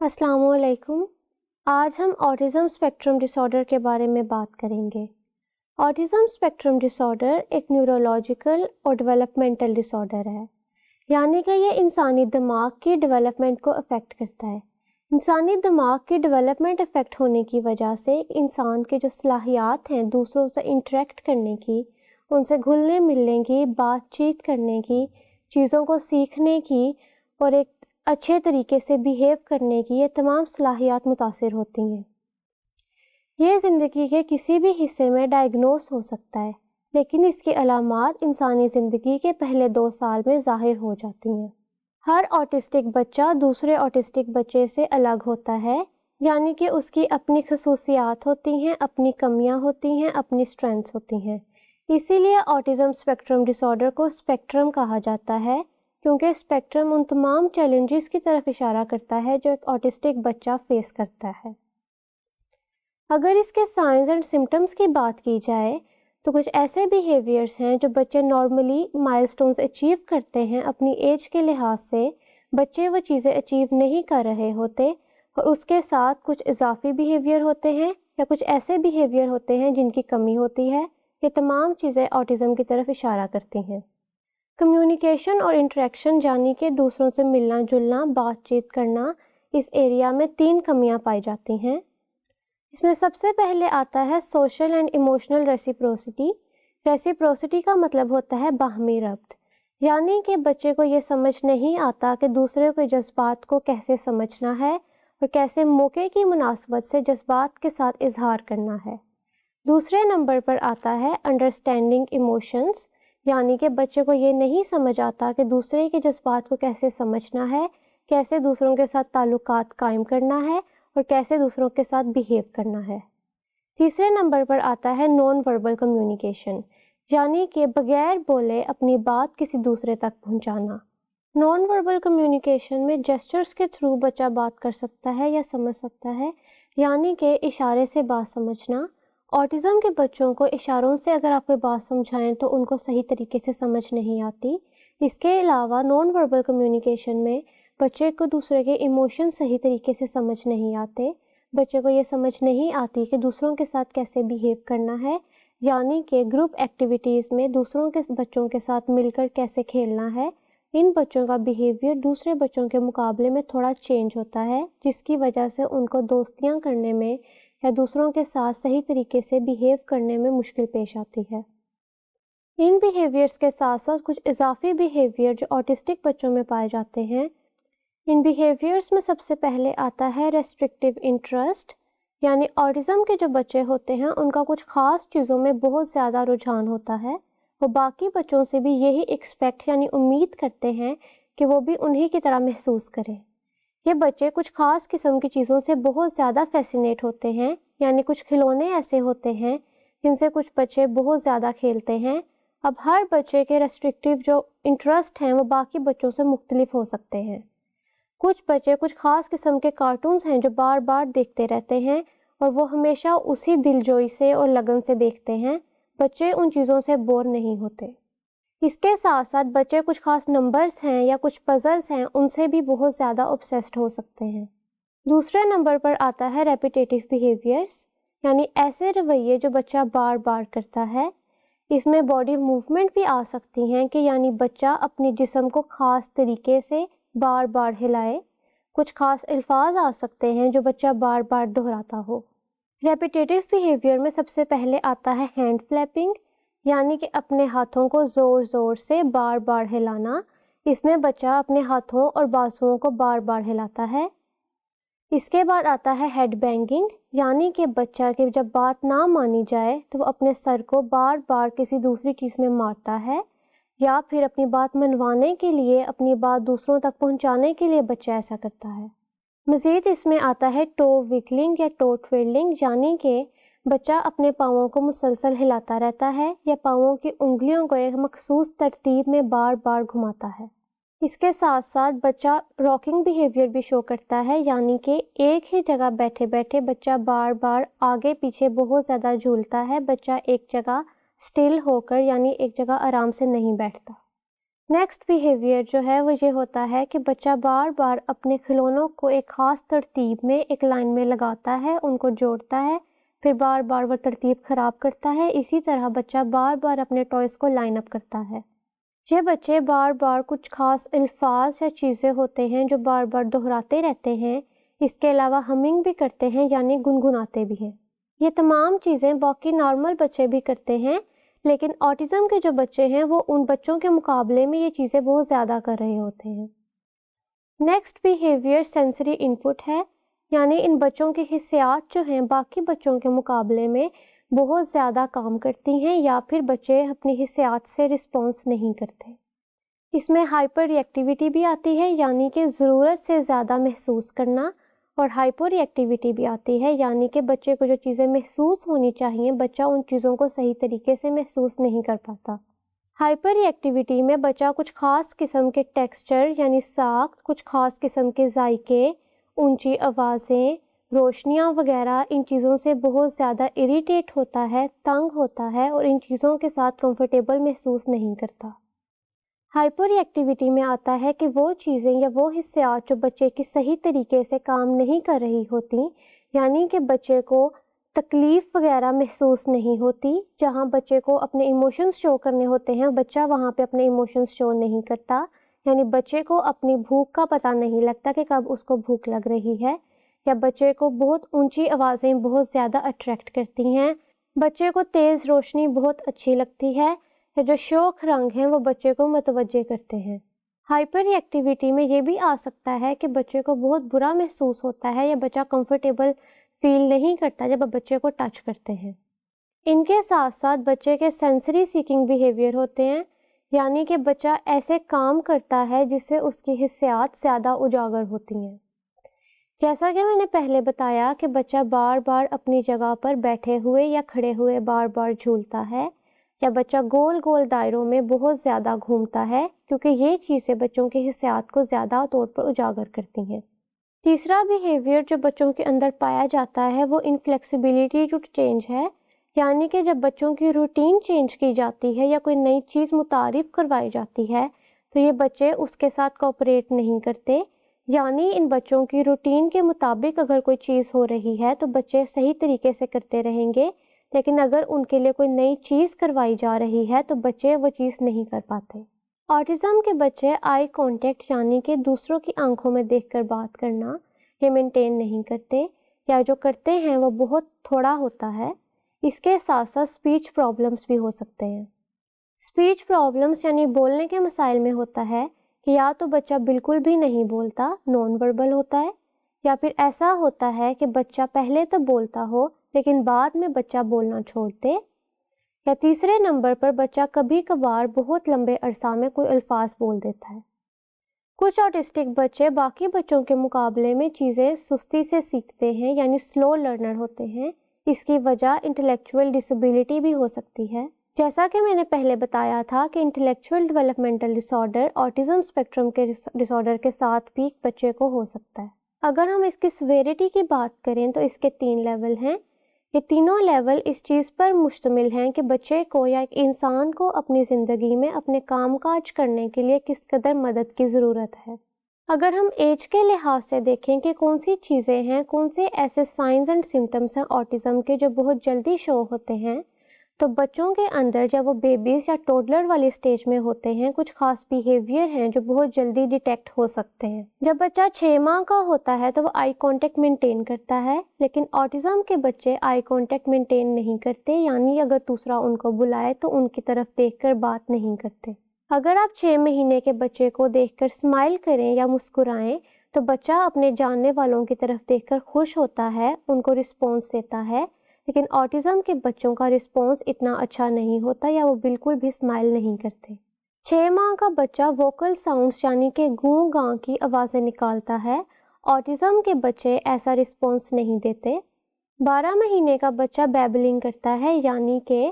السلام علیکم۔ آج ہم آٹزم اسپیکٹرم ڈس آرڈر کے بارے میں بات کریں گے۔ آٹزم اسپیکٹرم ڈس آرڈر ایک نیورولوجیکل اور ڈیولپمنٹل ڈس آرڈر ہے، یعنی کہ یہ انسانی دماغ کی ڈیولپمنٹ کو افیکٹ کرتا ہے۔ انسانی دماغ کی ڈیولپمنٹ افیکٹ ہونے کی وجہ سے انسان کے جو صلاحیات ہیں دوسروں سے انٹریکٹ کرنے کی، ان سے گھلنے ملنے کی، بات چیت کرنے کی، چیزوں کو سیکھنے کی اور ایک اچھے طریقے سے بیہیو کرنے کی، یہ تمام صلاحیات متاثر ہوتی ہیں۔ یہ زندگی کے کسی بھی حصے میں ڈائگنوز ہو سکتا ہے، لیکن اس کی علامات انسانی زندگی کے پہلے 2 سال میں ظاہر ہو جاتی ہیں۔ ہر آٹسٹک بچہ دوسرے آٹسٹک بچے سے الگ ہوتا ہے، یعنی کہ اس کی اپنی خصوصیات ہوتی ہیں، اپنی کمیاں ہوتی ہیں، اپنی اسٹرینتھس ہوتی ہیں۔ اسی لیے آٹزم اسپیکٹرم ڈس آرڈر کو اسپیکٹرم کہا جاتا ہے، کیونکہ اسپیکٹرم ان تمام چیلنجز کی طرف اشارہ کرتا ہے جو ایک آٹسٹک بچہ فیس کرتا ہے۔ اگر اس کے سائنز اینڈ سمٹمز کی بات کی جائے تو کچھ ایسے بیہیویئرز ہیں جو بچے نارملی مائلسٹونز اچیو کرتے ہیں اپنی ایج کے لحاظ سے، بچے وہ چیزیں اچیو نہیں کر رہے ہوتے، اور اس کے ساتھ کچھ اضافی بیہیویئر ہوتے ہیں یا کچھ ایسے بیہیویئر ہوتے ہیں جن کی کمی ہوتی ہے۔ یہ تمام چیزیں آٹزم کی طرف اشارہ کرتی ہیں۔ کمیونیکیشن اور انٹریکشن، یعنی کہ دوسروں سے ملنا جلنا، بات چیت کرنا، اس ایریا میں 3 کمیاں پائی جاتی ہیں۔ اس میں سب سے پہلے آتا ہے social and emotional reciprocity. Reciprocity کا مطلب ہوتا ہے باہمی ربط، یعنی کہ بچے کو یہ سمجھ نہیں آتا کہ دوسرے کے جذبات کو کیسے سمجھنا ہے اور کیسے موقع کی مناسبت سے جذبات کے ساتھ اظہار کرنا ہے۔ دوسرے نمبر پر آتا ہے انڈرسٹینڈنگ ایموشنز، یعنی کہ بچے کو یہ نہیں سمجھ آتا کہ دوسرے کے جذبات کو کیسے سمجھنا ہے، کیسے دوسروں کے ساتھ تعلقات قائم کرنا ہے اور کیسے دوسروں کے ساتھ بیہیو کرنا ہے۔ تیسرے نمبر پر آتا ہے نان وربل کمیونیکیشن، یعنی کہ بغیر بولے اپنی بات کسی دوسرے تک پہنچانا۔ نان وربل کمیونیکیشن میں جیسچرز کے تھرو بچہ بات کر سکتا ہے یا سمجھ سکتا ہے، یعنی کہ اشارے سے بات سمجھنا۔ آٹزم کے بچوں کو اشاروں سے اگر آپ کوئی بات سمجھائیں تو ان کو صحیح طریقے سے سمجھ نہیں آتی۔ اس کے علاوہ نان وربل کمیونیکیشن میں بچے کو دوسرے کے ایموشن صحیح طریقے سے سمجھ نہیں آتے، بچے کو یہ سمجھ نہیں آتی کہ دوسروں کے ساتھ کیسے بیہیو کرنا ہے، یعنی کہ گروپ ایکٹیویٹیز میں دوسروں کے بچوں کے ساتھ مل کر کیسے کھیلنا ہے۔ ان بچوں کا بیہیویئر دوسرے بچوں کے مقابلے میں تھوڑا چینج ہوتا ہے، جس کی وجہ سے ان کو دوستیاں کرنے میں یا دوسروں کے ساتھ صحیح طریقے سے بیہیو کرنے میں مشکل پیش آتی ہے۔ ان بیہیویئرز کے ساتھ ساتھ کچھ اضافی بیہیویئر جو آٹسٹک بچوں میں پائے جاتے ہیں۔ ان بیہیویئرز میں سب سے پہلے آتا ہے ریسٹرکٹیو انٹرسٹ، یعنی آٹزم کے جو بچے ہوتے ہیں ان کا کچھ خاص چیزوں میں بہت زیادہ رجحان ہوتا ہے۔ وہ باقی بچوں سے بھی یہی ایکسپیکٹ یعنی امید کرتے ہیں کہ وہ بھی انہی کی طرح محسوس کریں۔ یہ بچے کچھ خاص قسم کی چیزوں سے بہت زیادہ فیسینیٹ ہوتے ہیں، یعنی کچھ کھلونے ایسے ہوتے ہیں جن سے کچھ بچے بہت زیادہ کھیلتے ہیں۔ اب ہر بچے کے ریسٹرکٹیو جو انٹرسٹ ہیں وہ باقی بچوں سے مختلف ہو سکتے ہیں۔ کچھ بچے کچھ خاص قسم کے کارٹونز ہیں جو بار بار دیکھتے رہتے ہیں اور وہ ہمیشہ اسی دلجوئی سے اور لگن سے دیکھتے ہیں، بچے ان چیزوں سے بور نہیں ہوتے۔ اس کے ساتھ ساتھ بچے کچھ خاص نمبرز ہیں یا کچھ پزلز ہیں ان سے بھی بہت زیادہ obsessed ہو سکتے ہیں۔ دوسرے نمبر پر آتا ہے ریپیٹیٹیو بیہیویئرس، یعنی ایسے رویے جو بچہ بار بار کرتا ہے۔ اس میں باڈی موومنٹ بھی آ سکتی ہیں کہ یعنی بچہ اپنی جسم کو خاص طریقے سے بار بار ہلائے۔ کچھ خاص الفاظ آ سکتے ہیں جو بچہ بار بار دہراتا ہو۔ ریپیٹیٹیو بیہیویئر میں سب سے پہلے آتا ہے ہینڈ فلیپنگ، یعنی کہ اپنے ہاتھوں کو زور زور سے بار بار ہلانا۔ اس میں بچہ اپنے ہاتھوں اور بازوؤں کو بار بار ہلاتا ہے۔ اس کے بعد آتا ہے ہیڈ بینگنگ، یعنی کہ بچہ کی جب بات نہ مانی جائے تو وہ اپنے سر کو بار بار کسی دوسری چیز میں مارتا ہے، یا پھر اپنی بات منوانے کے لیے، اپنی بات دوسروں تک پہنچانے کے لیے بچہ ایسا کرتا ہے۔ مزید اس میں آتا ہے ٹو وگلنگ یا ٹو ٹویڈلنگ، یعنی کہ بچہ اپنے پاؤں کو مسلسل ہلاتا رہتا ہے یا پاؤں کی انگلیوں کو ایک مخصوص ترتیب میں بار بار گھماتا ہے۔ اس کے ساتھ ساتھ بچہ راکنگ بیہیویئر بھی شو کرتا ہے، یعنی کہ ایک ہی جگہ بیٹھے بیٹھے بچہ بار بار آگے پیچھے بہت زیادہ جھولتا ہے، بچہ ایک جگہ سٹل ہو کر یعنی ایک جگہ آرام سے نہیں بیٹھتا۔ نیکسٹ بیہیویئر جو ہے وہ یہ ہوتا ہے کہ بچہ بار بار اپنے کھلونوں کو ایک خاص ترتیب میں ایک لائن میں لگاتا ہے، ان کو جوڑتا ہے، پھر بار بار وہ ترتیب خراب کرتا ہے. اسی طرح بچہ بار بار اپنے ٹوائز کو لائن اپ کرتا ہے. یہ بچے بار بار کچھ خاص الفاظ یا چیزیں ہوتے ہیں جو بار بار دہراتے رہتے ہیں. اس کے علاوہ ہمنگ بھی کرتے ہیں یعنی گنگناتے بھی ہیں. یہ تمام چیزیں باقی نارمل بچے بھی کرتے ہیں، لیکن آٹزم کے جو بچے ہیں وہ ان بچوں کے مقابلے میں یہ چیزیں بہت زیادہ کر رہے ہوتے ہیں. نیکسٹ بیہیویئر سینسری انپٹ ہے، یعنی ان بچوں کی حسیات جو ہیں باقی بچوں کے مقابلے میں بہت زیادہ کام کرتی ہیں، یا پھر بچے اپنی حسیات سے رسپانس نہیں کرتے. اس میں ہائپر ری ایکٹیویٹی بھی آتی ہے، یعنی کہ ضرورت سے زیادہ محسوس کرنا، اور ہائپر ری ایکٹیویٹی بھی آتی ہے، یعنی کہ بچے کو جو چیزیں محسوس ہونی چاہیے بچہ ان چیزوں کو صحیح طریقے سے محسوس نہیں کر پاتا. ہائپر ری ایکٹیویٹی میں بچہ کچھ خاص قسم کے ٹیکسچر یعنی ساخت، کچھ خاص قسم کے ذائقے، اونچی آوازیں، روشنیاں وغیرہ ان چیزوں سے بہت زیادہ اریٹیٹ ہوتا ہے، تنگ ہوتا ہے، اور ان چیزوں کے ساتھ کمفرٹیبل محسوس نہیں کرتا. ہائپر ری ایکٹیویٹی میں آتا ہے کہ وہ چیزیں یا وہ حسیات جو بچے کی صحیح طریقے سے کام نہیں کر رہی ہوتی، یعنی کہ بچے کو تکلیف وغیرہ محسوس نہیں ہوتی. جہاں بچے کو اپنے ایموشنز شو کرنے ہوتے ہیں بچہ وہاں پہ اپنے ایموشنز شو نہیں کرتا، یعنی بچے کو اپنی بھوک کا پتہ نہیں لگتا کہ کب اس کو بھوک لگ رہی ہے، یا بچے کو بہت اونچی آوازیں بہت زیادہ اٹریکٹ کرتی ہیں، بچے کو تیز روشنی بہت اچھی لگتی ہے، یا جو شوخ رنگ ہیں وہ بچے کو متوجہ کرتے ہیں. ہائپر ری ایکٹیویٹی میں یہ بھی آ سکتا ہے کہ بچے کو بہت برا محسوس ہوتا ہے یا بچہ کمفرٹیبل فیل نہیں کرتا جب آپ بچے کو ٹچ کرتے ہیں. ان کے ساتھ ساتھ بچے کے سینسری سیکنگ بیہیویئر ہوتے ہیں، یعنی کہ بچہ ایسے کام کرتا ہے جس سے اس کی حسیات زیادہ اجاگر ہوتی ہیں. جیسا کہ میں نے پہلے بتایا کہ بچہ بار بار اپنی جگہ پر بیٹھے ہوئے یا کھڑے ہوئے بار بار جھولتا ہے، یا بچہ گول گول دائروں میں بہت زیادہ گھومتا ہے، کیونکہ یہ چیزیں بچوں کے حسیات کو زیادہ طور پر اجاگر کرتی ہیں. تیسرا بیہیویئر جو بچوں کے اندر پایا جاتا ہے وہ انفلیکسیبلٹی ٹو چینج ہے، یعنی کہ جب بچوں کی روٹین چینج کی جاتی ہے یا کوئی نئی چیز متعارف کروائی جاتی ہے تو یہ بچے اس کے ساتھ کوآپریٹ نہیں کرتے. یعنی ان بچوں کی روٹین کے مطابق اگر کوئی چیز ہو رہی ہے تو بچے صحیح طریقے سے کرتے رہیں گے، لیکن اگر ان کے لیے کوئی نئی چیز کروائی جا رہی ہے تو بچے وہ چیز نہیں کر پاتے. آٹزم کے بچے آئی کانٹیکٹ یعنی کہ دوسروں کی آنکھوں میں دیکھ کر بات کرنا یہ مینٹین نہیں کرتے، یا جو کرتے ہیں وہ بہت تھوڑا ہوتا ہے. اس کے ساتھ ساتھ اسپیچ پرابلمس بھی ہو سکتے ہیں. اسپیچ پرابلمس یعنی بولنے کے مسائل میں ہوتا ہے کہ یا تو بچہ بالکل بھی نہیں بولتا، نان وربل ہوتا ہے، یا پھر ایسا ہوتا ہے کہ بچہ پہلے تو بولتا ہو لیکن بعد میں بچہ بولنا چھوڑ دے، یا تیسرے نمبر پر بچہ کبھی کبھار بہت لمبے عرصہ میں کوئی الفاظ بول دیتا ہے. کچھ آٹسٹک بچے باقی بچوں کے مقابلے میں چیزیں سستی سے سیکھتے ہیں یعنی سلو لرنر ہوتے ہیں. اس کی وجہ انٹلیکچوئل ڈسیبلٹی بھی ہو سکتی ہے. جیسا کہ میں نے پہلے بتایا تھا کہ intellectual developmental disorder autism spectrum کے ڈسارڈر کے ساتھ بھی بچے کو ہو سکتا ہے. اگر ہم اس کی سویرٹی کی بات کریں تو اس کے 3 لیول ہیں. یہ تینوں لیول اس چیز پر مشتمل ہیں کہ بچے کو یا ایک انسان کو اپنی زندگی میں اپنے کام کاج کرنے کے لیے کس قدر مدد کی ضرورت ہے. اگر ہم ایج کے لحاظ سے دیکھیں کہ کون سی چیزیں ہیں، کون سے ایسے سائنز اینڈ سمٹمس ہیں آٹزم کے جو بہت جلدی شو ہوتے ہیں، تو بچوں کے اندر جب وہ بیبیز یا ٹوڈلر والی سٹیج میں ہوتے ہیں کچھ خاص بیہیویئر ہیں جو بہت جلدی ڈیٹیکٹ ہو سکتے ہیں. جب بچہ 6 ماہ کا ہوتا ہے تو وہ آئی کانٹیکٹ مینٹین کرتا ہے، لیکن آٹزم کے بچے آئی کانٹیکٹ مینٹین نہیں کرتے، یعنی اگر دوسرا ان کو بلائے تو ان کی طرف دیکھ کر بات نہیں کرتے. اگر آپ 6 مہینے کے بچے کو دیکھ کر اسمائل کریں یا مسکرائیں تو بچہ اپنے جاننے والوں کی طرف دیکھ کر خوش ہوتا ہے، ان کو رسپانس دیتا ہے. لیکن آٹزم کے بچوں کا رسپانس اتنا اچھا نہیں ہوتا یا وہ بالکل بھی اسمائل نہیں کرتے. 6 ماہ کا بچہ ووکل ساؤنڈز یعنی کہ گوں گاں کی آوازیں نکالتا ہے. آٹزم کے بچے ایسا رسپانس نہیں دیتے. 12 مہینے کا بچہ بیبلنگ کرتا ہے یعنی کہ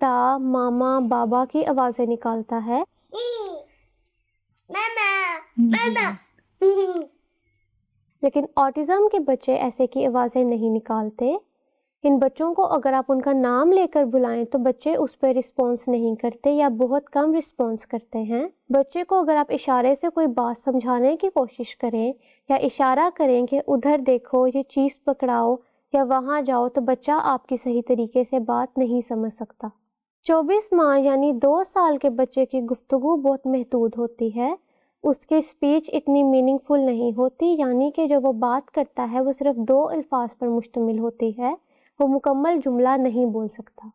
دا، ماما، بابا کی آوازیں نکالتا ہے. لیکن آٹزم کے بچے ایسے کی آوازیں نہیں نکالتے. ان بچوں کو اگر آپ ان کا نام لے کر بلائیں تو بچے اس پہ رسپانس نہیں کرتے یا بہت کم رسپانس کرتے ہیں۔ بچے کو اگر آپ اشارے سے کوئی بات سمجھانے کی کوشش کریں یا اشارہ کریں کہ ادھر دیکھو، یہ چیز پکڑاؤ یا وہاں جاؤ، تو بچہ آپ کی صحیح طریقے سے بات نہیں سمجھ سکتا۔ 24 ماہ یعنی 2 سال کے بچے کی گفتگو بہت محدود ہوتی ہے، اس کی اسپیچ اتنی میننگ فل نہیں ہوتی، یعنی کہ جو وہ بات کرتا ہے وہ صرف 2 الفاظ پر مشتمل ہوتی ہے، وہ مکمل جملہ نہیں بول سکتا۔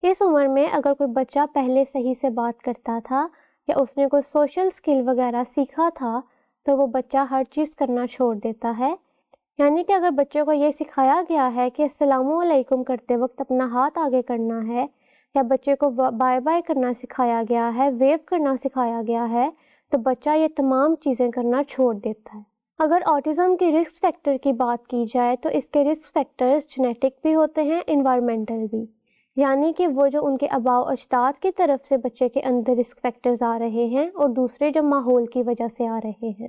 اس عمر میں اگر کوئی بچہ پہلے صحیح سے بات کرتا تھا یا اس نے کوئی سوشل سکل وغیرہ سیکھا تھا تو وہ بچہ ہر چیز کرنا چھوڑ دیتا ہے، یعنی کہ اگر بچے کو یہ سکھایا گیا ہے کہ السلام علیکم کرتے وقت اپنا ہاتھ آگے کرنا ہے، یا بچے کو بائے بائے کرنا سکھایا گیا ہے، ویو کرنا سکھایا گیا ہے، تو بچہ یہ تمام چیزیں کرنا چھوڑ دیتا ہے۔ اگر آٹزم کے رسک فیکٹر کی بات کی جائے تو اس کے رسک فیکٹرز جینیٹک بھی ہوتے ہیں، انوائرمنٹل بھی، یعنی کہ وہ جو ان کے آباء و اجداد کی طرف سے بچے کے اندر رسک فیکٹرز آ رہے ہیں اور دوسرے جو ماحول کی وجہ سے آ رہے ہیں۔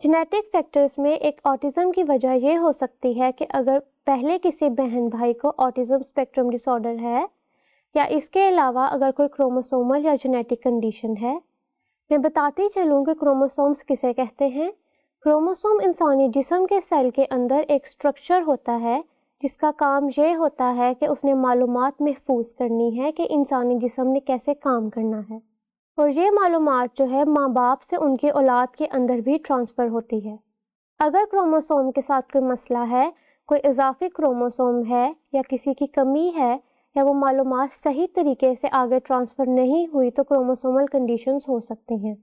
جینیٹک فیکٹرز میں ایک آٹزم کی وجہ یہ ہو سکتی ہے کہ اگر پہلے کسی بہن بھائی کو آٹزم اسپیکٹرم ڈس آرڈر ہے، یا اس کے علاوہ اگر کوئی کروموسومل یا جینیٹک کنڈیشن ہے۔ میں بتاتی چلوں کہ کروموسومز کسے کہتے ہیں۔ کروموسوم انسانی جسم کے سیل کے اندر ایک اسٹرکچر ہوتا ہے جس کا کام یہ ہوتا ہے کہ اس نے معلومات محفوظ کرنی ہے کہ انسانی جسم نے کیسے کام کرنا ہے، اور یہ معلومات جو ہے ماں باپ سے ان کی اولاد کے اندر بھی ٹرانسفر ہوتی ہے۔ اگر کروموسوم کے ساتھ کوئی مسئلہ ہے، کوئی اضافی کروموسوم ہے یا کسی کی کمی ہے یا وہ معلومات صحیح طریقے سے آگے ٹرانسفر نہیں ہوئی تو کروموسومل کنڈیشنز ہو سکتی ہیں۔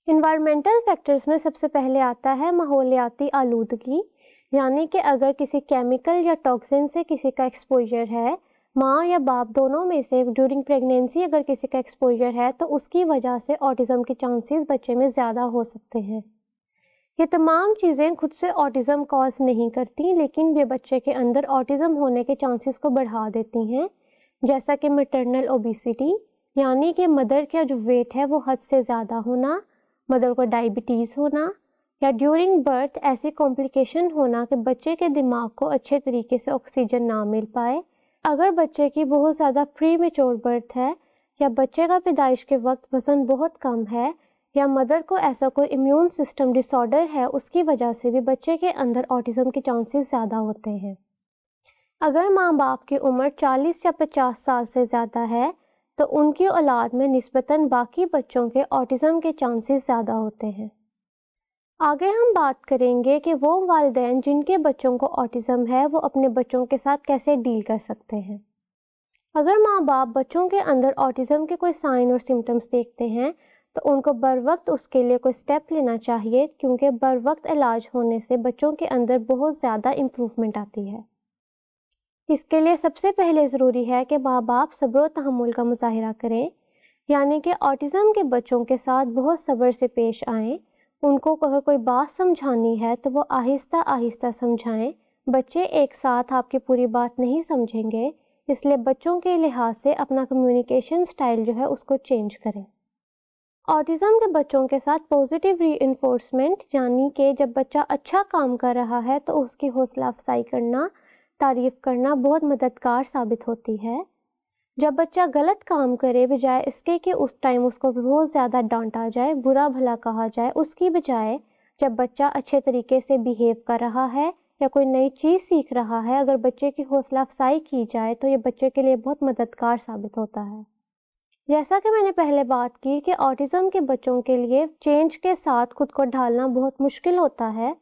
انوائرمنٹل فیکٹرز میں سب سے پہلے آتا ہے ماحولیاتی آلودگی، یعنی کہ اگر کسی کیمیکل یا ٹاکسن سے کسی کا ایکسپوجر ہے، ماں یا باپ دونوں میں سے ڈیورنگ پریگنینسی اگر کسی کا ایکسپوجر ہے تو اس کی وجہ سے آٹزم کے چانسز بچے میں زیادہ ہو سکتے ہیں۔ یہ تمام چیزیں خود سے آٹزم کاز نہیں کرتی، لیکن یہ بچے کے اندر آٹزم ہونے کے چانسز کو بڑھا دیتی ہیں، جیسا کہ میٹرنل اوبیسٹی، یعنی کہ مدر کا جو ویٹ ہے وہ حد سے زیادہ ہونا، مدر کو ڈائبٹیز ہونا، یا ڈیورنگ برتھ ایسی کمپلیکیشن ہونا کہ بچے کے دماغ کو اچھے طریقے سے آکسیجن نہ مل پائے۔ اگر بچے کی بہت زیادہ پری میچور برتھ ہے، یا بچے کا پیدائش کے وقت وزن بہت کم ہے، یا مدر کو ایسا کوئی امیون سسٹم ڈس آرڈر ہے، اس کی وجہ سے بھی بچے کے اندر آٹزم کے چانسز زیادہ ہوتے ہیں۔ اگر ماں باپ کی عمر 40 یا 50 سال سے زیادہ ہے تو ان کی اولاد میں نسبتاً باقی بچوں کے آٹزم کے چانسز زیادہ ہوتے ہیں۔ آگے ہم بات کریں گے کہ وہ والدین جن کے بچوں کو آٹزم ہے وہ اپنے بچوں کے ساتھ کیسے ڈیل کر سکتے ہیں۔ اگر ماں باپ بچوں کے اندر آٹزم کے کوئی سائن اور سمٹمز دیکھتے ہیں تو ان کو بر وقت اس کے لیے کوئی سٹیپ لینا چاہیے، کیونکہ بر وقت علاج ہونے سے بچوں کے اندر بہت زیادہ امپروومنٹ آتی ہے۔ اس کے لیے سب سے پہلے ضروری ہے کہ ماں باپ صبر و تحمل کا مظاہرہ کریں، یعنی کہ آٹزم کے بچوں کے ساتھ بہت صبر سے پیش آئیں۔ ان کو اگر کوئی بات سمجھانی ہے تو وہ آہستہ آہستہ سمجھائیں۔ بچے ایک ساتھ آپ کی پوری بات نہیں سمجھیں گے، اس لیے بچوں کے لحاظ سے اپنا کمیونیکیشن سٹائل جو ہے اس کو چینج کریں۔ آٹزم کے بچوں کے ساتھ پازیٹیو ری انفورسمنٹ، یعنی کہ جب بچہ اچھا کام کر رہا ہے تو اس کی حوصلہ افزائی کرنا، تعریف کرنا بہت مددگار ثابت ہوتی ہے۔ جب بچہ غلط کام کرے، بجائے اس کے کہ اس ٹائم اس کو بہت زیادہ ڈانٹا جائے، برا بھلا کہا جائے، اس کی بجائے جب بچہ اچھے طریقے سے بیہیو کر رہا ہے یا کوئی نئی چیز سیکھ رہا ہے، اگر بچے کی حوصلہ افزائی کی جائے تو یہ بچے کے لیے بہت مددگار ثابت ہوتا ہے۔ جیسا کہ میں نے پہلے بات کی کہ آٹزم کے بچوں کے لیے چینج کے ساتھ خود کو ڈھالنا بہت مشکل ہوتا ہے،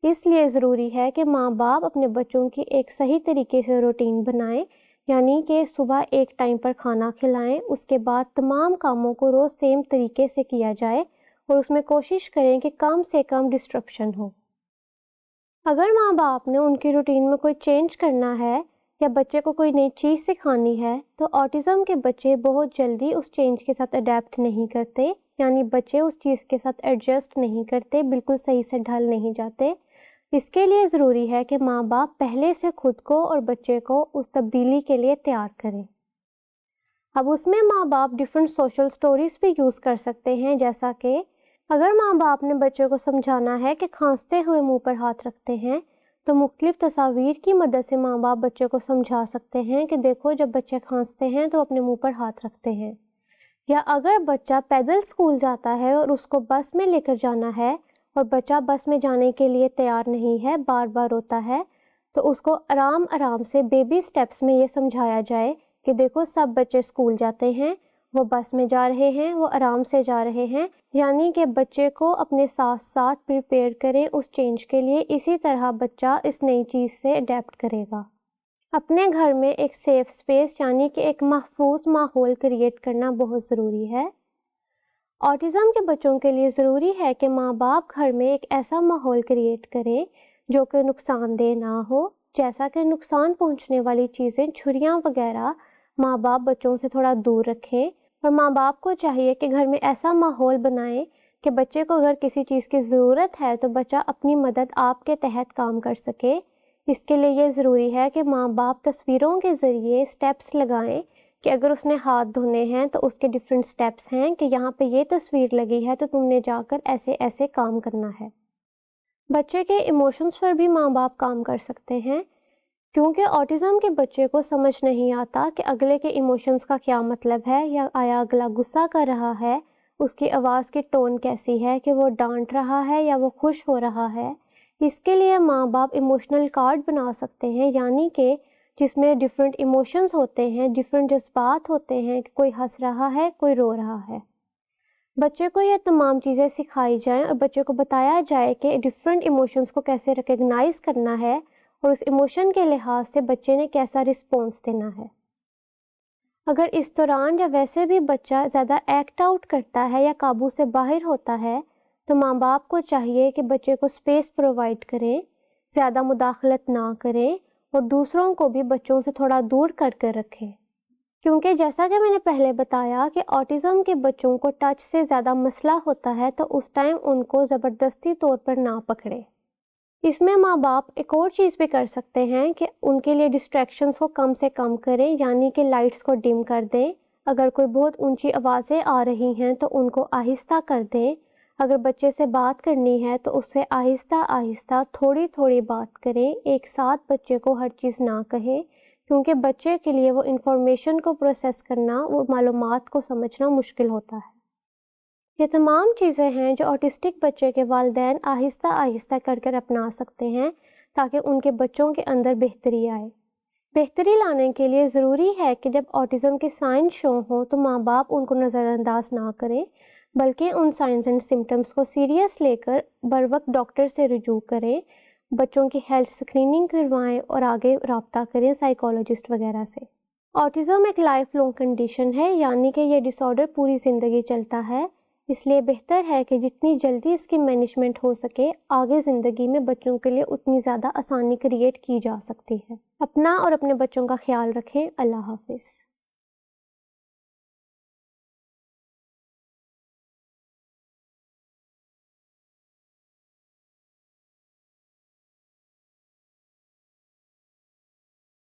اس لیے ضروری ہے کہ ماں باپ اپنے بچوں کی ایک صحیح طریقے سے روٹین بنائیں، یعنی کہ صبح ایک ٹائم پر کھانا کھلائیں، اس کے بعد تمام کاموں کو روز سیم طریقے سے کیا جائے اور اس میں کوشش کریں کہ کم سے کم ڈسٹرپشن ہو۔ اگر ماں باپ نے ان کی روٹین میں کوئی چینج کرنا ہے یا بچے کو کوئی نئی چیز سکھانی ہے تو آٹزم کے بچے بہت جلدی اس چینج کے ساتھ اڈیپٹ نہیں کرتے، یعنی بچے اس چیز کے ساتھ ایڈجسٹ نہیں کرتے، بالکل صحیح سے ڈھل نہیں جاتے۔ اس کے لیے ضروری ہے کہ ماں باپ پہلے سے خود کو اور بچے کو اس تبدیلی کے لیے تیار کریں۔ اب اس میں ماں باپ ڈیفرنٹ سوشل سٹوریز بھی یوز کر سکتے ہیں، جیسا کہ اگر ماں باپ نے بچے کو سمجھانا ہے کہ کھانستے ہوئے منہ پر ہاتھ رکھتے ہیں تو مختلف تصاویر کی مدد سے ماں باپ بچے کو سمجھا سکتے ہیں کہ دیکھو جب بچے کھانستے ہیں تو اپنے منہ پر ہاتھ رکھتے ہیں، یا اگر بچہ پیدل اسکول جاتا ہے اور اس کو بس میں لے کر جانا ہے اور بچہ بس میں جانے کے لیے تیار نہیں ہے، بار بار روتا ہے، تو اس کو آرام آرام سے بیبی سٹیپس میں یہ سمجھایا جائے کہ دیکھو سب بچے اسکول جاتے ہیں، وہ بس میں جا رہے ہیں، وہ آرام سے جا رہے ہیں، یعنی کہ بچے کو اپنے ساتھ ساتھ پریپیئر کریں اس چینج کے لیے، اسی طرح بچہ اس نئی چیز سے اڈیپٹ کرے گا۔ اپنے گھر میں ایک سیف اسپیس یعنی کہ ایک محفوظ ماحول کریٹ کرنا بہت ضروری ہے۔ آٹزم کے بچوں کے لیے ضروری ہے کہ ماں باپ گھر میں ایک ایسا ماحول کریٹ کریں جو کہ نقصان دہ نہ ہو، جیسا کہ نقصان پہنچنے والی چیزیں، چھریاں وغیرہ ماں باپ بچوں سے تھوڑا دور رکھیں، اور ماں باپ کو چاہیے کہ گھر میں ایسا ماحول بنائیں کہ بچے کو اگر کسی چیز کی ضرورت ہے تو بچہ اپنی مدد آپ کے تحت کام کر سکے۔ اس کے لیے یہ ضروری ہے کہ ماں باپ تصویروں کے ذریعے سٹیپس لگائیں کہ اگر اس نے ہاتھ دھونے ہیں تو اس کے ڈیفرنٹ سٹیپس ہیں کہ یہاں پہ یہ تصویر لگی ہے تو تم نے جا کر ایسے ایسے کام کرنا ہے۔ بچے کے ایموشنز پر بھی ماں باپ کام کر سکتے ہیں، کیونکہ آٹزم کے بچے کو سمجھ نہیں آتا کہ اگلے کے ایموشنز کا کیا مطلب ہے، یا آیا اگلا غصہ کر رہا ہے، اس کی آواز کی ٹون کیسی ہے، کہ وہ ڈانٹ رہا ہے یا وہ خوش ہو رہا ہے۔ اس کے لیے ماں باپ ایموشنل کارڈ بنا سکتے ہیں، یعنی کہ جس میں ڈیفرنٹ ایموشنز ہوتے ہیں، ڈیفرنٹ جذبات ہوتے ہیں، کہ کوئی ہنس رہا ہے، کوئی رو رہا ہے۔ بچے کو یہ تمام چیزیں سکھائی جائیں اور بچے کو بتایا جائے کہ ڈیفرنٹ ایموشنز کو کیسے ریکگنائز کرنا ہے اور اس ایموشن کے لحاظ سے بچے نے کیسا رسپانس دینا ہے۔ اگر اس دوران یا ویسے بھی بچہ زیادہ ایکٹ آؤٹ کرتا ہے یا قابو سے باہر ہوتا ہے تو ماں باپ کو چاہیے کہ بچے کو اسپیس پرووائڈ کریں، زیادہ مداخلت نہ کریں اور دوسروں کو بھی بچوں سے تھوڑا دور کر رکھیں، کیونکہ جیسا کہ میں نے پہلے بتایا کہ آٹزم کے بچوں کو ٹچ سے زیادہ مسئلہ ہوتا ہے، تو اس ٹائم ان کو زبردستی طور پر نہ پکڑیں۔ اس میں ماں باپ ایک اور چیز بھی کر سکتے ہیں کہ ان کے لیے ڈسٹریکشنز کو کم سے کم کریں، یعنی کہ لائٹس کو ڈم کر دیں، اگر کوئی بہت اونچی آوازیں آ رہی ہیں تو ان کو آہستہ کر دیں، اگر بچے سے بات کرنی ہے تو اس سے آہستہ آہستہ تھوڑی تھوڑی بات کریں، ایک ساتھ بچے کو ہر چیز نہ کہیں، کیونکہ بچے کے لیے وہ انفارمیشن کو پروسیس کرنا، وہ معلومات کو سمجھنا مشکل ہوتا ہے۔ یہ تمام چیزیں ہیں جو آٹسٹک بچے کے والدین آہستہ آہستہ کر اپنا سکتے ہیں تاکہ ان کے بچوں کے اندر بہتری آئے۔ بہتری لانے کے لیے ضروری ہے کہ جب آٹزم کے سائن شو ہوں تو ماں باپ ان کو نظر انداز نہ کریں، بلکہ ان سائنز اینڈ سمٹمز کو سیریس لے کر بروقت ڈاکٹر سے رجوع کریں، بچوں کی ہیلتھ اسکریننگ کروائیں اور آگے رابطہ کریں سائیکالوجسٹ وغیرہ سے۔ آٹزم ایک لائف لانگ کنڈیشن ہے، یعنی کہ یہ ڈس آرڈر پوری زندگی چلتا ہے، اس لیے بہتر ہے کہ جتنی جلدی اس کی مینجمنٹ ہو سکے، آگے زندگی میں بچوں کے لیے اتنی زیادہ آسانی کریٹ کی جا سکتی ہے۔ اپنا اور اپنے بچوں کا خیال رکھیں۔ اللہ حافظ۔